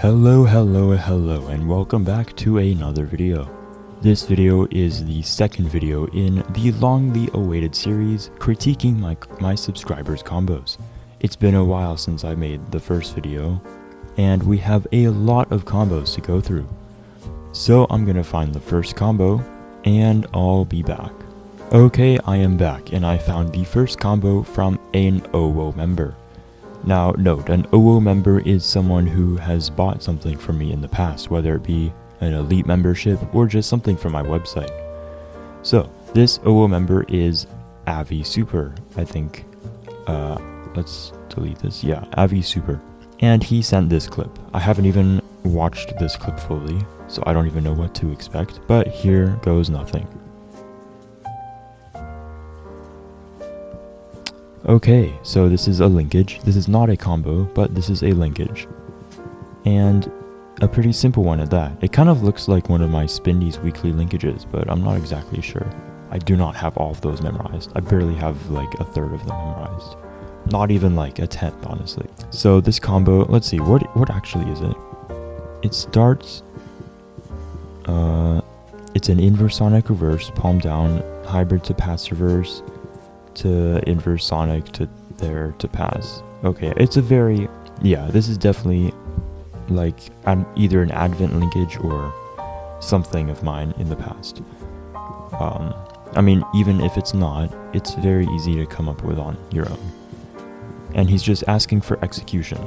Hello, and welcome back to another video. This video is the second video in the longly awaited series critiquing my subscribers' combos. It's been a while since I made the first video, and we have a lot of combos to go through. So I'm gonna find the first combo, and I'll be back. Okay, I am back, and I found the first combo from an OWO member. Now note, an OWO member is someone who has bought something from me in the past, whether it be an elite membership or just something from my website. So this OWO member is Avi Super, I think. Let's delete this. Yeah, Avi Super. And he sent this clip. I haven't even watched this clip fully, so I don't even know what to expect, but here goes nothing. Okay, so this is a linkage. This is not a combo, but this is a linkage. And a pretty simple one at that. It kind of looks like one of my Spindy's weekly linkages, but I'm not exactly sure. I do not have all of those memorized. I barely have like a third of them memorized. Not even like a tenth, honestly. So this combo, let's see, what actually is it? It starts, it's an inverse sonic reverse, palm down, hybrid to pass reverse, to inverse sonic to there to pass. Okay, it's a very, yeah, this is definitely like either an advent linkage or something of mine in the past. I mean, even if it's not, it's very easy to come up with on your own. And he's just asking for execution,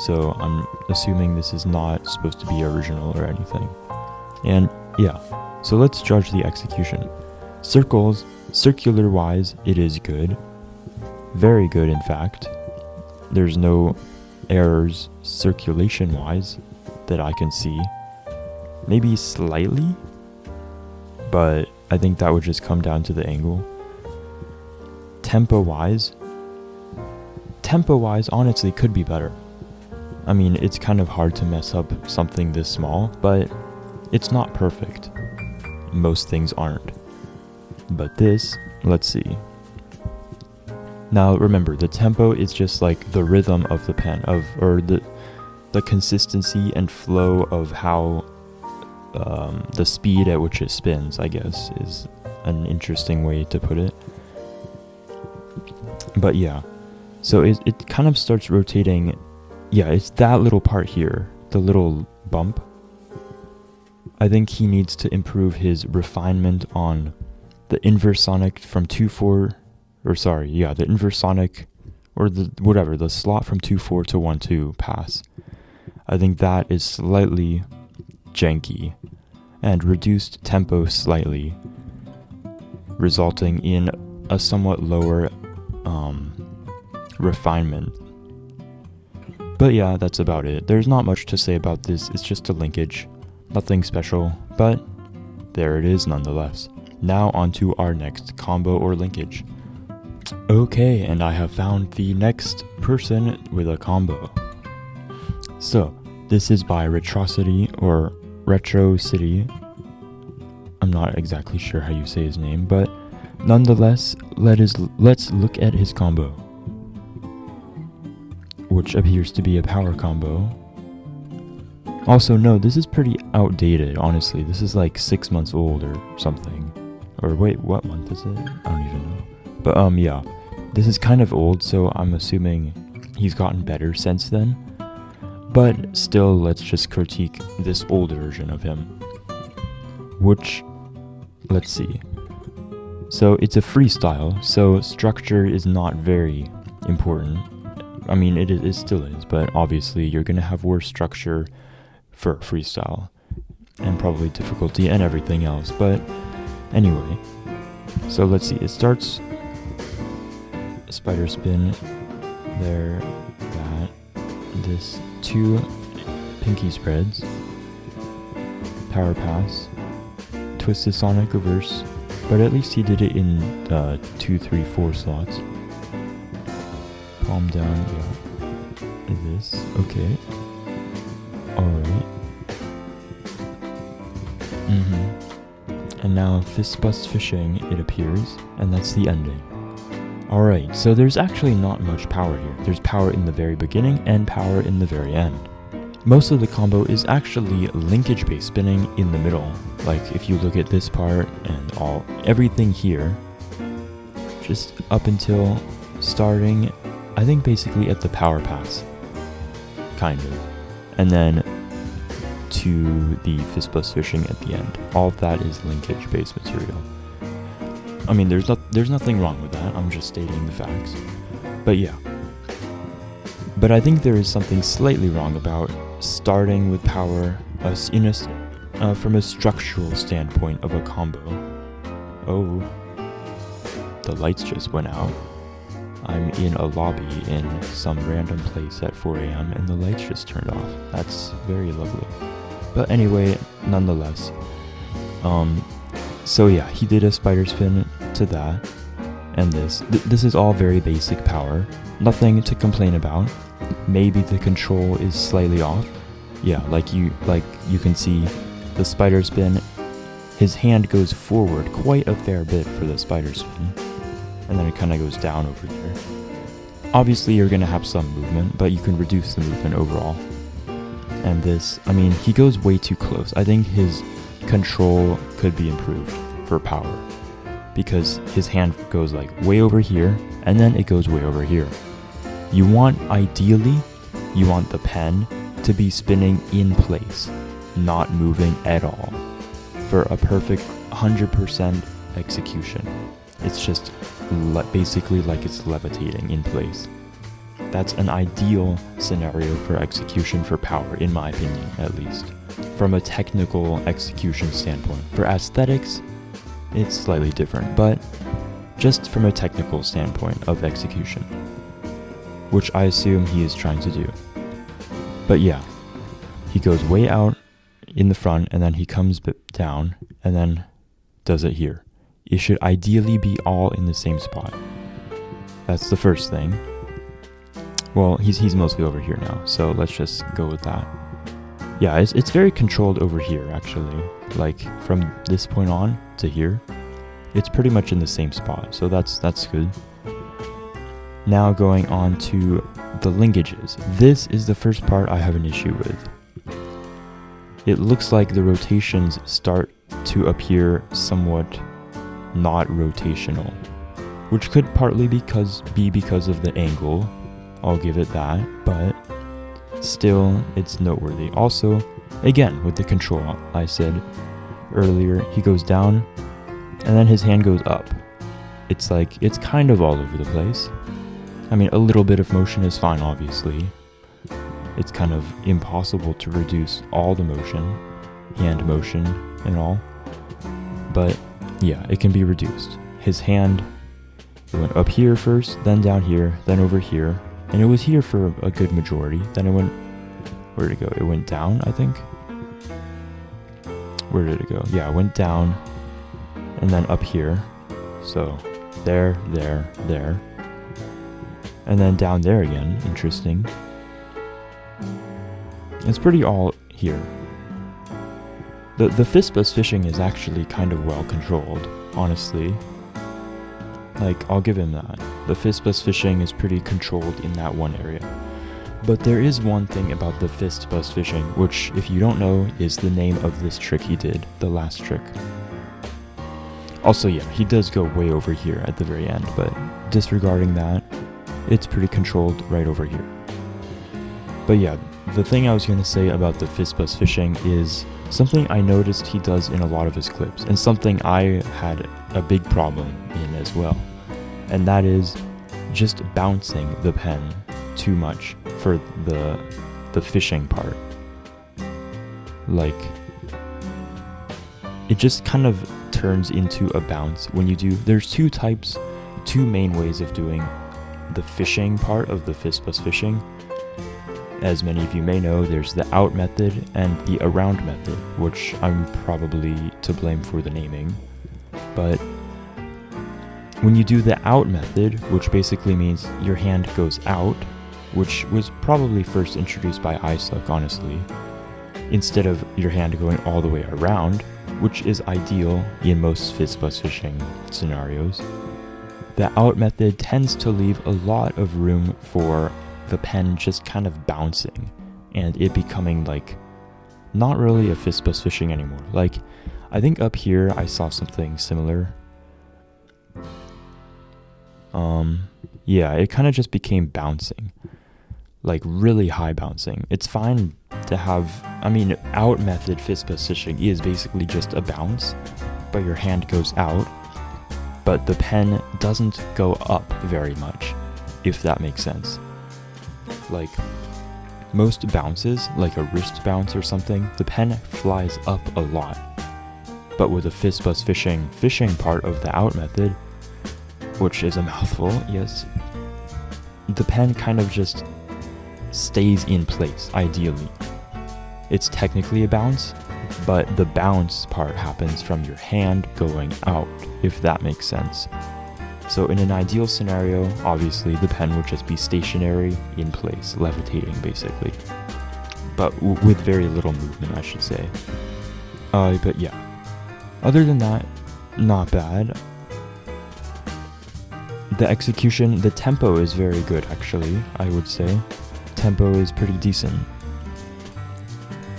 so I'm assuming this is not supposed to be original or anything. And yeah, so let's judge the execution. Circles, circular wise, it is good. Very good, in fact. There's no errors circulation wise that I can see. Maybe slightly, but I think that would just come down to the angle. Tempo wise, honestly could be better. I mean, it's kind of hard to mess up something this small, but it's not perfect. Most things aren't. But this, let's see. Now remember, the tempo is just like the rhythm of the pen, or the consistency and flow of how the speed at which it spins, I guess, is an interesting way to put it. But yeah, so it kind of starts rotating. Yeah, it's that little part here, the little bump. I think he needs to improve his refinement on the inverse sonic from 2/4, or sorry, yeah, the inverse sonic, or the slot from 2/4 to 1/2 pass. I think that is slightly janky, and reduced tempo slightly, resulting in a somewhat lower refinement. But yeah, that's about it. There's not much to say about this. It's just a linkage, nothing special, but there it is nonetheless. Now onto our next combo or linkage. Okay, and I have found the next person with a combo. So, this is by Retrocity or Retro City. I'm not exactly sure how you say his name, but nonetheless, let's look at his combo, which appears to be a power combo. Also, no, this is pretty outdated, honestly. This is like 6 months old or something. Or wait, what month is it? I don't even know. But yeah, this is kind of old, so I'm assuming he's gotten better since then. But still, let's just critique this old version of him. Which, let's see. So it's a freestyle, so structure is not very important. I mean, it still is, but obviously you're gonna have worse structure for freestyle, and probably difficulty and everything else, but anyway, so let's see, it starts spider spin, there, that, this, 2 pinky spreads, power pass, twisted sonic reverse, but at least he did it in 2, 3, 4 slots. Palm down, yeah, this, okay, alright, and now fist bust fishing, it appears, and that's the ending. Alright, so there's actually not much power here. There's power in the very beginning and power in the very end. most of the combo is actually linkage-based spinning in the middle. Like if you look at this part and everything here, just up until starting, I think basically at the power pass, kind of, and then to the fist bus fishing at the end. All of that is linkage-based material. I mean, there's nothing wrong with that. I'm just stating the facts. But yeah. But I think there is something slightly wrong about starting with power from a structural standpoint of a combo. Oh, the lights just went out. I'm in a lobby in some random place at 4 a.m. and the lights just turned off. That's very lovely. But anyway, nonetheless. So yeah, he did a spider spin to that. And this is all very basic power. Nothing to complain about. Maybe the control is slightly off. Yeah, like you can see the spider spin. His hand goes forward quite a fair bit for the spider spin. And then it kind of goes down over here. Obviously you're going to have some movement, but you can reduce the movement overall. And this, I mean, he goes way too close. I think his control could be improved for power. Because his hand goes like way over here, and then it goes way over here. Ideally, you want the pen to be spinning in place, not moving at all, for a perfect 100% execution. It's just basically like it's levitating in place. That's an ideal scenario for execution for power, in my opinion, at least. From a technical execution standpoint. For aesthetics, it's slightly different, but just from a technical standpoint of execution, which I assume he is trying to do. But yeah, he goes way out in the front, and then he comes down, and then does it here. It should ideally be all in the same spot. That's the first thing. Well, he's mostly over here now, so let's just go with that. Yeah, it's very controlled over here, actually. Like, from this point on to here, it's pretty much in the same spot, so that's good. Now going on to the linkages. This is the first part I have an issue with. It looks like the rotations start to appear somewhat not rotational, which could partly be because of the angle. I'll give it that, but still, it's noteworthy. Also, again, with the control, I said earlier, he goes down, and then his hand goes up. It's like, it's kind of all over the place. I mean, a little bit of motion is fine, obviously. It's kind of impossible to reduce all the motion, hand motion and all. But yeah, it can be reduced. His hand went up here first, then down here, then over here. And it was here for a good majority. Then it went, where did it go? It went down, I think. Where did it go? Yeah, it went down and then up here. So there, there, there. And then down there again. Interesting. It's pretty all here. The fist bus fishing is actually kind of well controlled, honestly. Like, I'll give him that. The fist bus fishing is pretty controlled in that one area. But there is one thing about the fist bus fishing, which, if you don't know, is the name of this trick he did, the last trick. Also, yeah, he does go way over here at the very end, but disregarding that, it's pretty controlled right over here. But yeah, the thing I was going to say about the fist bus fishing is something I noticed he does in a lot of his clips, and something I had a big problem in as well. And that is just bouncing the pen too much for the fishing part. Like, it just kind of turns into a bounce when you do. There's two main ways of doing the fishing part of the fist bus fishing. As many of you may know, there's the out method and the around method, which I'm probably to blame for the naming. But when you do the out method, which basically means your hand goes out, which was probably first introduced by iSuck, honestly, instead of your hand going all the way around, which is ideal in most fist bus fishing scenarios, the out method tends to leave a lot of room for the pen just kind of bouncing and it becoming like not really a fist bus fishing anymore. Like, I think up here I saw something similar. Yeah, it kind of just became bouncing, like really high bouncing. It's fine to have, I mean, out method fist bus fishing is basically just a bounce, but your hand goes out, but the pen doesn't go up very much, if that makes sense. Like, most bounces, like a wrist bounce or something, the pen flies up a lot. But with a fist bus fishing part of the out method, which is a mouthful, yes, the pen kind of just stays in place, ideally. It's technically a bounce, but the bounce part happens from your hand going out, if that makes sense. So in an ideal scenario, obviously the pen would just be stationary, in place, levitating basically. But with very little movement, I should say. But yeah. Other than that, not bad. The execution, the tempo is very good actually, I would say. Tempo is pretty decent.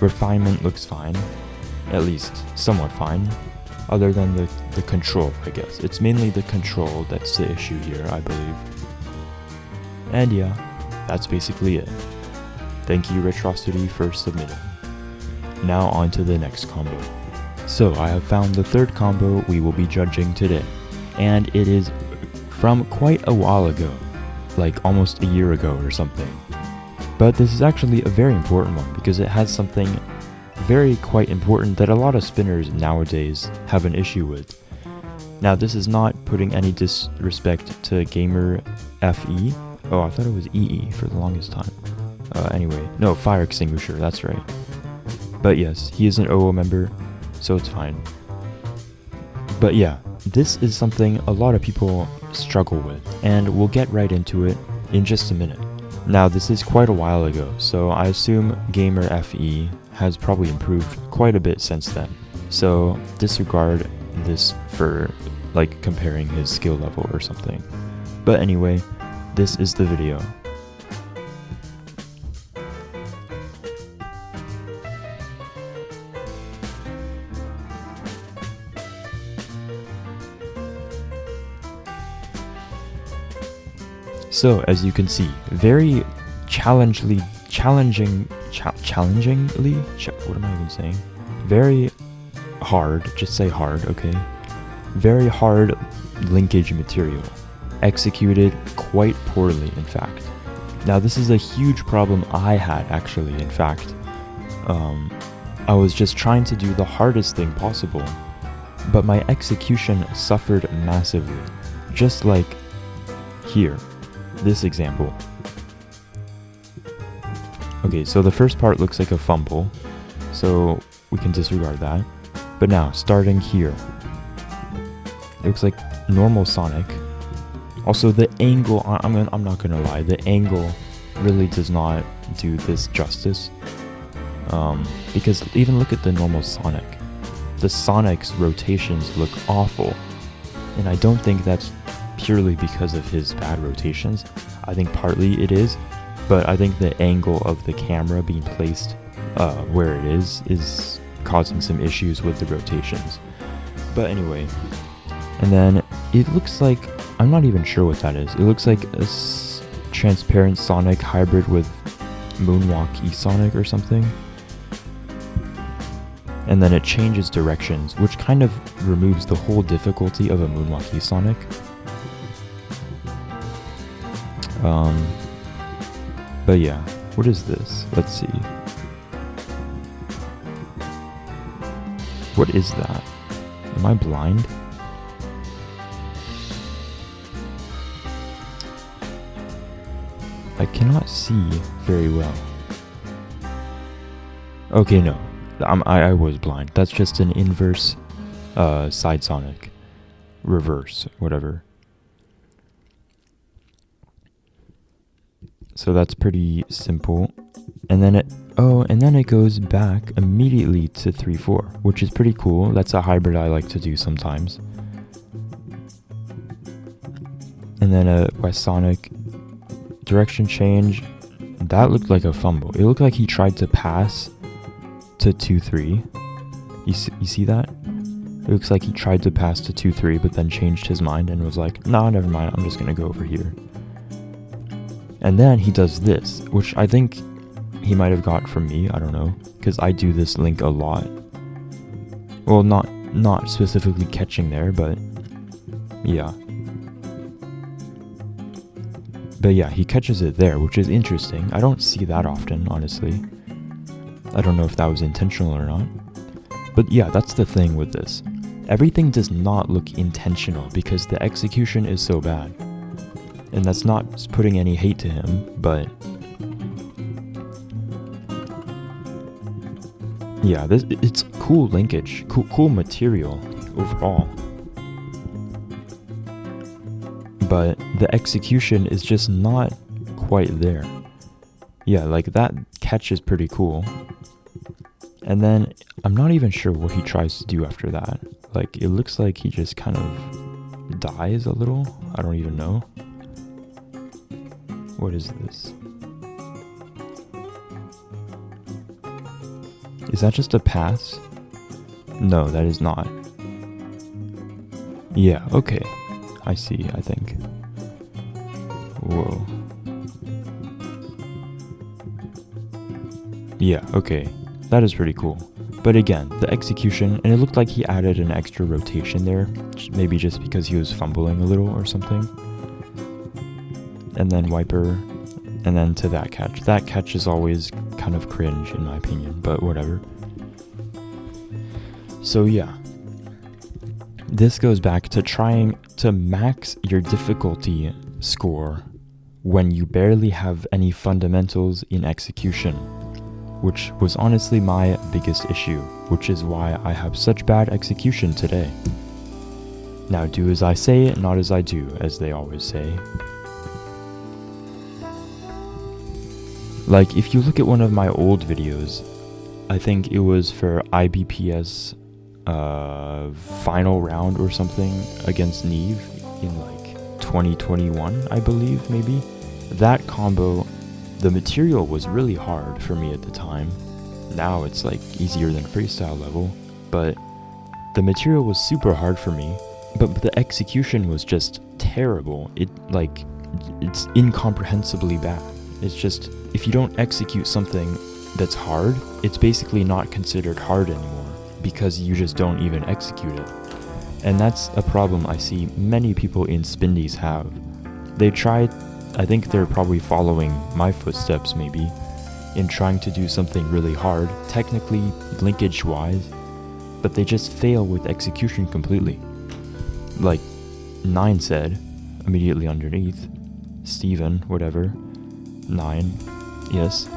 Refinement looks fine. At least, somewhat fine. Other than the control, I guess. It's mainly the control that's the issue here, I believe. And yeah, that's basically it. Thank you, Retrosity, for submitting. Now on to the next combo. So I have found the third combo we will be judging today. And it is from quite a while ago. Like almost a year ago or something. But this is actually a very important one because it has something very quite important that a lot of spinners nowadays have an issue with. Now this is not putting any disrespect to Gamer FE. Oh, I thought it was EE for the longest time. Anyway, no, Fire Extinguisher, that's right. But yes, he is an OO member, so it's fine. But yeah, this is something a lot of people struggle with, and we'll get right into it in just a minute. Now this is quite a while ago, so I assume Gamer FE has probably improved quite a bit since then. So disregard this for like comparing his skill level or something. But anyway, this is the video. So as you can see, very challengingly, what am I even saying? Very hard, just say hard, okay? Very hard linkage material, executed quite poorly, in fact. Now this is a huge problem I had actually, in fact. I was just trying to do the hardest thing possible, but my execution suffered massively, just like here. This example. Okay, so the first part looks like a fumble, so we can disregard that. But now, starting here, it looks like normal Sonic. Also, the angle, I'm not gonna lie, the angle really does not do this justice. Because even look at the normal Sonic. The Sonic's rotations look awful, and I don't think that's purely because of his bad rotations. I think partly it is, but I think the angle of the camera being placed where it is causing some issues with the rotations. But anyway, and then it looks like, I'm not even sure what that is. It looks like a transparent Sonic hybrid with Moonwalk E-Sonic or something. And then it changes directions, which kind of removes the whole difficulty of a Moonwalk E-Sonic. But yeah, what is this? Let's see. What is that? Am I blind? I cannot see very well. Okay, no. I was blind. That's just an inverse side Sonic. Reverse, whatever. So that's pretty simple. And then it goes back immediately to 3-4, which is pretty cool. That's a hybrid I like to do sometimes. And then a West Sonic direction change, that looked like a fumble. It looked like he tried to pass to 2-3. You see that? It looks like he tried to pass to 2-3, but then changed his mind and was like, nah, never mind, I'm just going to go over here. And then he does this, which I think he might have got from me, I don't know, because I do this link a lot. Well, not specifically catching there, but yeah. But yeah, he catches it there, which is interesting. I don't see that often, honestly. I don't know if that was intentional or not. But yeah, that's the thing with this. Everything does not look intentional because the execution is so bad. And that's not putting any hate to him, but yeah, it's cool linkage, cool material overall. But the execution is just not quite there. Yeah, like that catch is pretty cool. And then I'm not even sure what he tries to do after that. Like, it looks like he just kind of dies a little. I don't even know. What is this? Is that just a pass? No, that is not. Yeah, okay. I see, I think. Whoa. Yeah, okay. That is pretty cool. But again, the execution, and it looked like he added an extra rotation there, maybe just because he was fumbling a little or something. And then wiper, and then to that catch. That catch is always kind of cringe in my opinion, but whatever. So yeah, this goes back to trying to max your difficulty score when you barely have any fundamentals in execution, which was honestly my biggest issue, which is why I have such bad execution today. Now do as I say, not as I do, as they always say. Like, if you look at one of my old videos, I think it was for IBPS final round or something against Neve in like 2021, I believe, maybe. That combo, the material was really hard for me at the time. Now it's like easier than freestyle level, but the material was super hard for me, but the execution was just terrible. It's incomprehensibly bad. It's just, if you don't execute something that's hard, it's basically not considered hard anymore because you just don't even execute it. And that's a problem I see many people in Spindies have. They try, I think they're probably following my footsteps maybe, in trying to do something really hard, technically linkage wise, but they just fail with execution completely. Like 9 said, immediately underneath, Steven, whatever, 9, yes,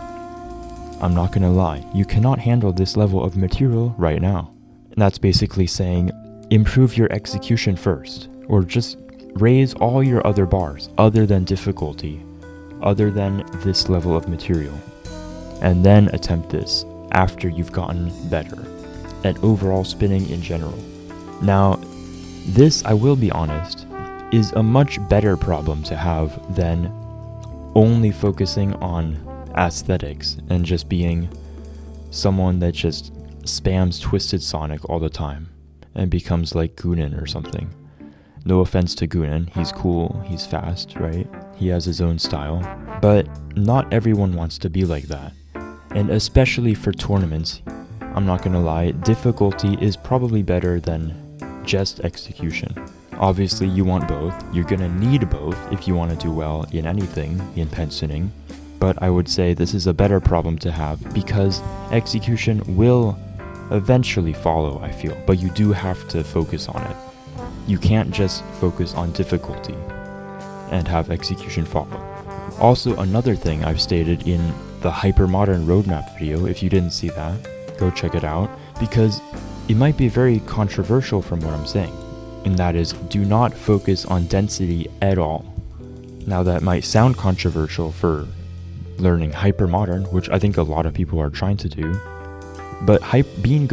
I'm not gonna lie, you cannot handle this level of material right now. And that's basically saying, improve your execution first, or just raise all your other bars, other than difficulty, other than this level of material, and then attempt this after you've gotten better at overall spinning in general. Now, this, I will be honest, is a much better problem to have than only focusing on aesthetics and just being someone that just spams Twisted Sonic all the time and becomes like Goonan or something. No offense to Goonan, he's cool, he's fast, right? He has his own style, but not everyone wants to be like that. And especially for tournaments, I'm not gonna lie, difficulty is probably better than just execution. Obviously you want both, you're gonna need both if you want to do well in anything in pensioning, but I would say this is a better problem to have because execution will eventually follow, I feel, but you do have to focus on it. You can't just focus on difficulty and have execution follow. Also, another thing I've stated in the Hypermodern Roadmap video, if you didn't see that, go check it out, because it might be very controversial from what I'm saying, and that is, do not focus on density at all. Now that might sound controversial for learning Hypermodern, which I think a lot of people are trying to do, but being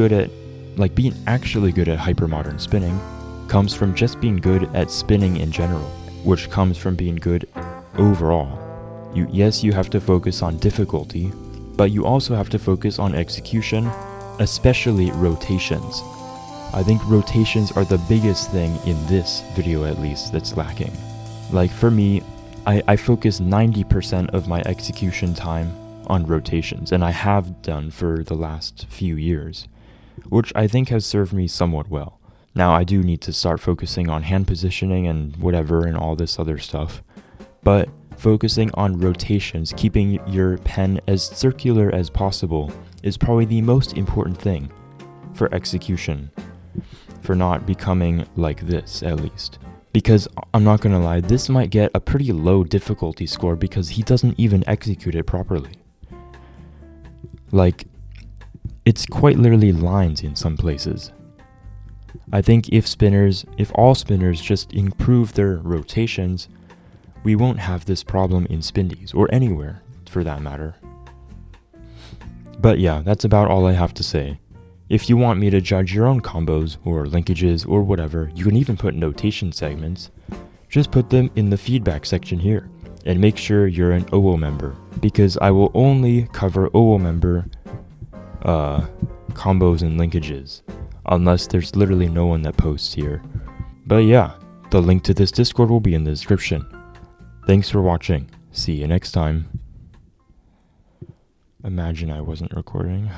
actually good at Hypermodern spinning comes from just being good at spinning in general, which comes from being good overall. Yes, you have to focus on difficulty, but you also have to focus on execution, especially rotations. I think rotations are the biggest thing in this video, at least, that's lacking. Like for me, I focus 90% of my execution time on rotations, and I have done for the last few years, which I think has served me somewhat well. Now I do need to start focusing on hand positioning and whatever and all this other stuff, but focusing on rotations, keeping your pen as circular as possible, is probably the most important thing for execution, for not becoming like this, at least. Because I'm not gonna lie, this might get a pretty low difficulty score because he doesn't even execute it properly. Like, it's quite literally lines in some places. I think if all spinners just improve their rotations, we won't have this problem in Spindies, or anywhere, for that matter. But yeah, that's about all I have to say. If you want me to judge your own combos, or linkages, or whatever, you can even put notation segments. Just put them in the feedback section here, and make sure you're an OO member, because I will only cover OO member combos and linkages, unless there's literally no one that posts here. But yeah, the link to this Discord will be in the description. Thanks for watching. See you next time. Imagine I wasn't recording.